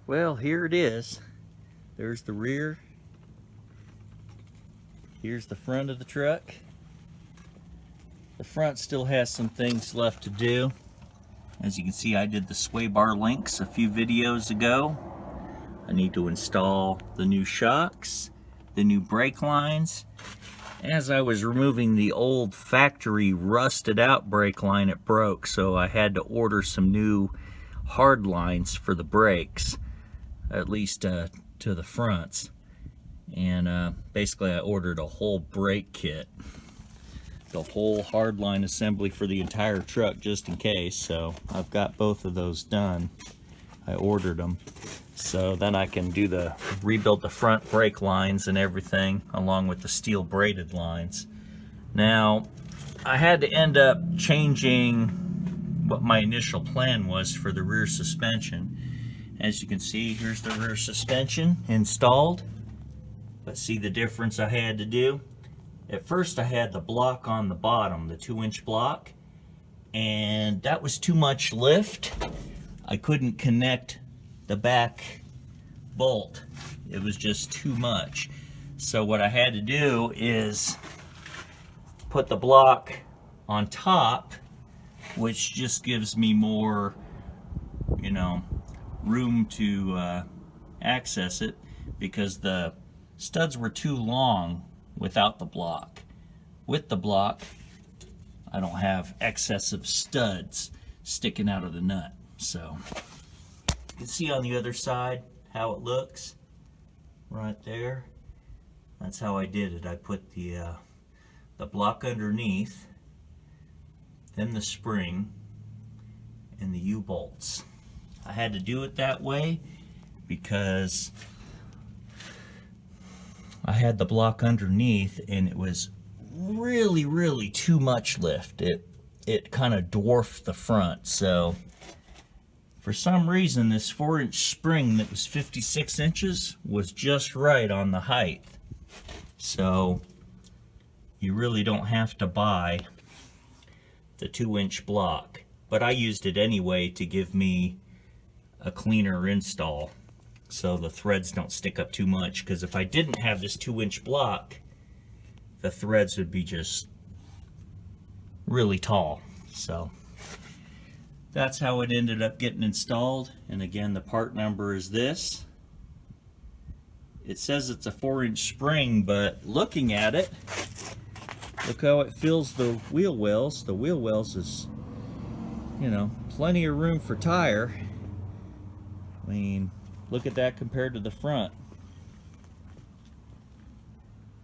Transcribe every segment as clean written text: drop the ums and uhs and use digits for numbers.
Well, here it is. There's the rear. Here's the front of the truck. The front still has some things left to do. As you can see, I did the sway bar links a few videos ago. I need to install the new shocks, the new brake lines. As I was removing the old factory rusted out brake line, it broke, so I had to order some new hard lines for the brakes, at least to the fronts. And basically I ordered a whole brake kit, the whole hardline assembly for the entire truck just in case. So I've got both of those done. I ordered them so then I can rebuild the front brake lines and everything along with the steel braided lines. Now I had to end up changing what my initial plan was for the rear suspension. As you can see, here's the rear suspension installed. But see the difference I had to do? At first I had the block on the bottom, the 2-inch block, and that was too much lift. I couldn't connect the back bolt. It was just too much. So what I had to do is put the block on top, which just gives me more, room to access it, because the studs were too long without the block. With the block, I don't have excessive studs sticking out of the nut. So you can see on the other side how it looks right there. That's how I did it. I put the block underneath, then the spring, and the U-bolts. I had to do it that way because I had the block underneath and it was really too much lift. It kind of dwarfed the front. So for some reason this 4-inch spring that was 56 inches was just right on the height. So you really don't have to buy the 2-inch block, but I used it anyway to give me a cleaner install so the threads don't stick up too much, because if I didn't have this 2-inch block, the threads would be just really tall. So that's how it ended up getting installed. And again, the part number is this. It says it's a 4-inch spring, but looking at it, look how it fills the wheel wells. The wheel wells is, plenty of room for tire. I mean, look at that compared to the front.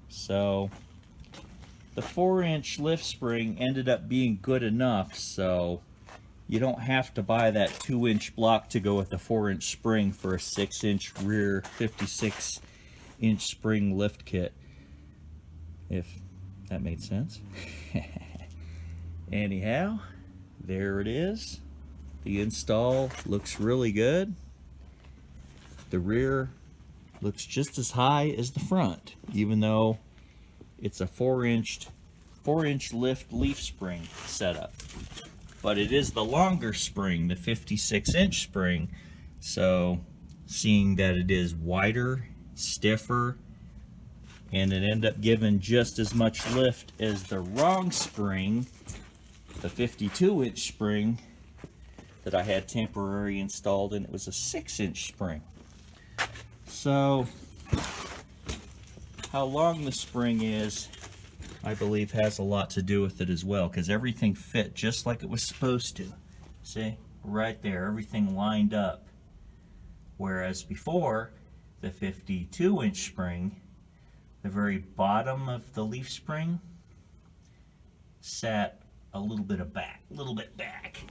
So the 4-inch lift spring ended up being good enough, so you don't have to buy that 2-inch block to go with the 4-inch spring for a 6-inch rear 56-inch spring lift kit, if that made sense. Anyhow, there it is. The install looks really good. The rear looks just as high as the front, even though it's a 4-inch lift leaf spring setup. But it is the longer spring, the 56-inch spring. So seeing that it is wider, stiffer, and it ended up giving just as much lift as the wrong spring, the 52-inch spring that I had temporary installed, and it was a 6-inch spring. So how long the spring is, I believe, has a lot to do with it as well, because everything fit just like it was supposed to. See, right there, everything lined up. Whereas before, the 52-inch spring, the very bottom of the leaf spring sat a little bit back,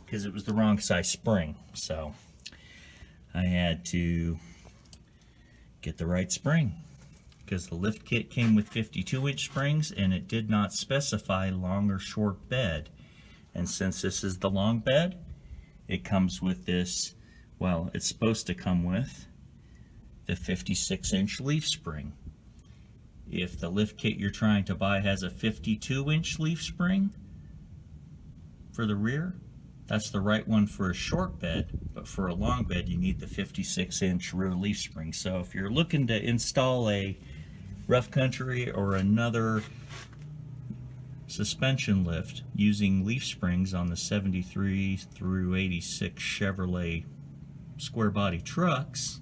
because it was the wrong size spring. So I had to get the right spring, because the lift kit came with 52-inch springs and it did not specify long or short bed. And since this is the long bed, it comes with this, well, it's supposed to come with the 56-inch leaf spring. If the lift kit you're trying to buy has a 52-inch leaf spring for the rear, That's the right one for a short bed, but for a long bed you need the 56-inch rear leaf spring. So if you're looking to install a Rough Country or another suspension lift using leaf springs on the 73 through 86 Chevrolet square body trucks,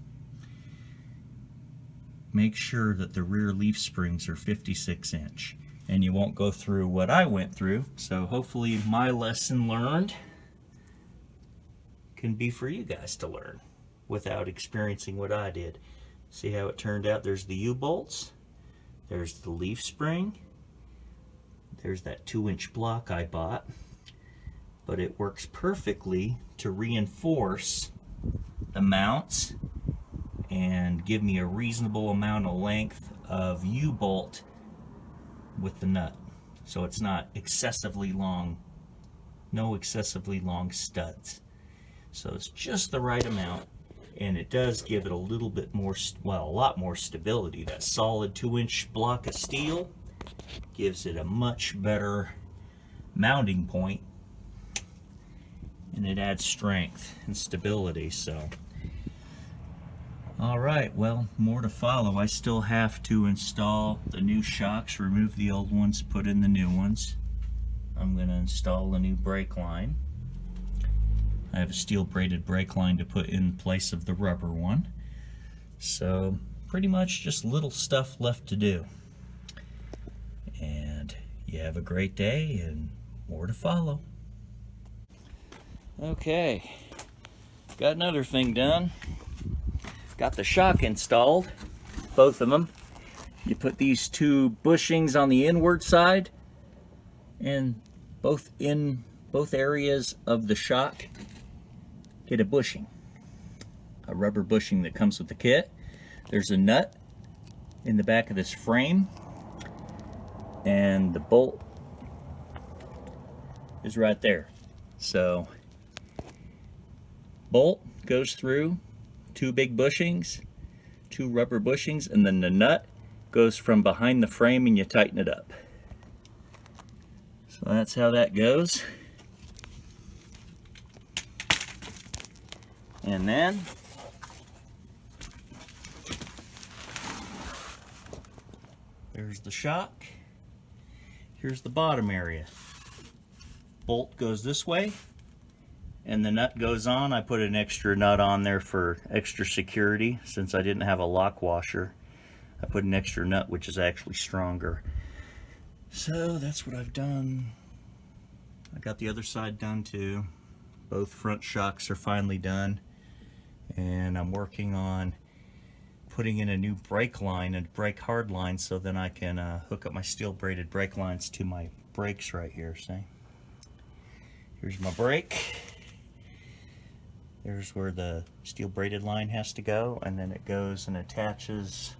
make sure that the rear leaf springs are 56-inch, and you won't go through what I went through. So hopefully my lesson learned can be for you guys to learn without experiencing what I did. See how it turned out? There's the U-bolts, there's the leaf spring, there's that 2-inch block I bought, but it works perfectly to reinforce the mounts and give me a reasonable amount of length of U-bolt with the nut. So it's not excessively long, no excessively long studs. So it's just the right amount, and it does give it a little bit more, well, a lot more stability. That solid 2-inch block of steel gives it a much better mounting point, and it adds strength and stability. So all right, well, more to follow. I still have to install the new shocks, remove the old ones, put in the new ones. I'm going to install a new brake line. I have a steel braided brake line to put in place of the rubber one. So pretty much just little stuff left to do. And you have a great day, and more to follow. Okay, got another thing done. Got the shock installed, both of them. You put these two bushings on the inward side, and both areas of the shock get a bushing, a rubber bushing that comes with the kit. There's a nut in the back of this frame, and the bolt is right there. So bolt goes through 2 big bushings, 2 rubber bushings, and then the nut goes from behind the frame and you tighten it up. So that's how that goes. And then there's the shock. Here's the bottom area. Bolt goes this way, and the nut goes on. I put an extra nut on there for extra security since I didn't have a lock washer. I put an extra nut, which is actually stronger. So that's what I've done. I got the other side done too. Both front shocks are finally done, and I'm working on putting in a new brake line, a brake hard line, so then I can hook up my steel braided brake lines to my brakes right here. See? Here's my brake. There's where the steel braided line has to go, and then it goes and attaches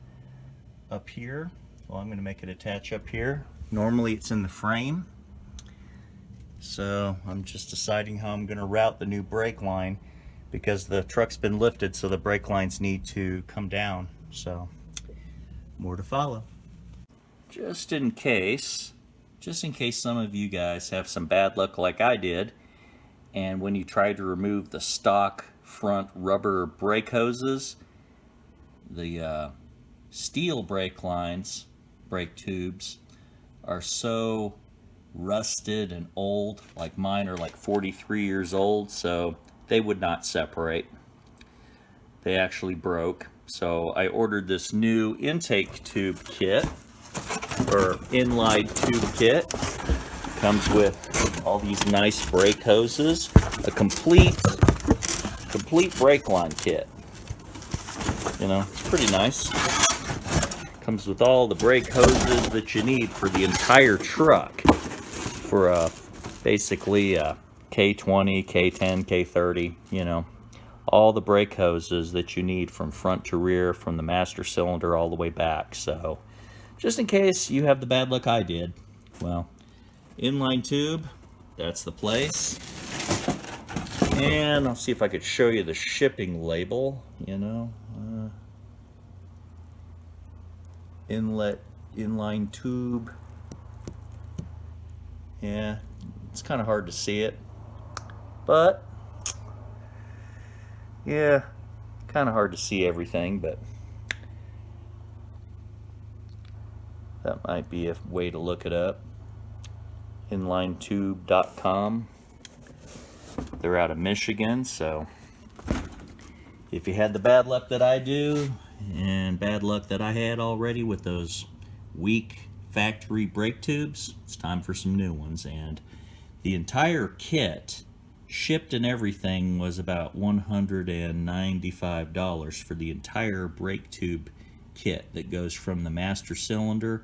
up here. Well, I'm going to make it attach up here. Normally it's in the frame, so I'm just deciding how I'm going to route the new brake line, because the truck's been lifted, so the brake lines need to come down. So more to follow. Just in case some of you guys have some bad luck like I did, and when you try to remove the stock front rubber brake hoses, the steel brake lines, brake tubes, are so rusted and old, like mine are like 43 years old, so they would not separate. They actually broke. So I ordered this new intake tube kit, or inline tube kit. Comes with all these nice brake hoses, a complete brake line kit. You know, it's pretty nice. Comes with all the brake hoses that you need for the entire truck, for basically a K20, K10, K30, you know, all the brake hoses that you need from front to rear, from the master cylinder all the way back. So just in case you have the bad luck I did, well, inline tube, that's the place. And I'll see if I could show you the shipping label, you know. Inline tube. Yeah, it's kind of hard to see it. But yeah, kind of hard to see everything, but that might be a way to look it up. Inlinetube.com. They're out of Michigan, so if you had the bad luck that I do, and bad luck that I had already with those weak factory brake tubes, it's time for some new ones. And the entire kit, shipped and everything, was about $195 for the entire brake tube kit that goes from the master cylinder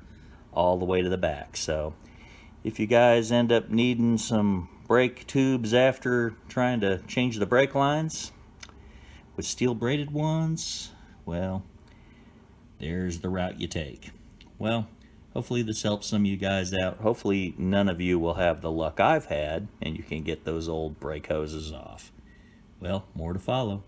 all the way to the back. So if you guys end up needing some brake tubes after trying to change the brake lines with steel braided ones, well, there's the route you take. Well, hopefully this helps some of you guys out. Hopefully none of you will have the luck I've had and you can get those old brake hoses off. Well, more to follow.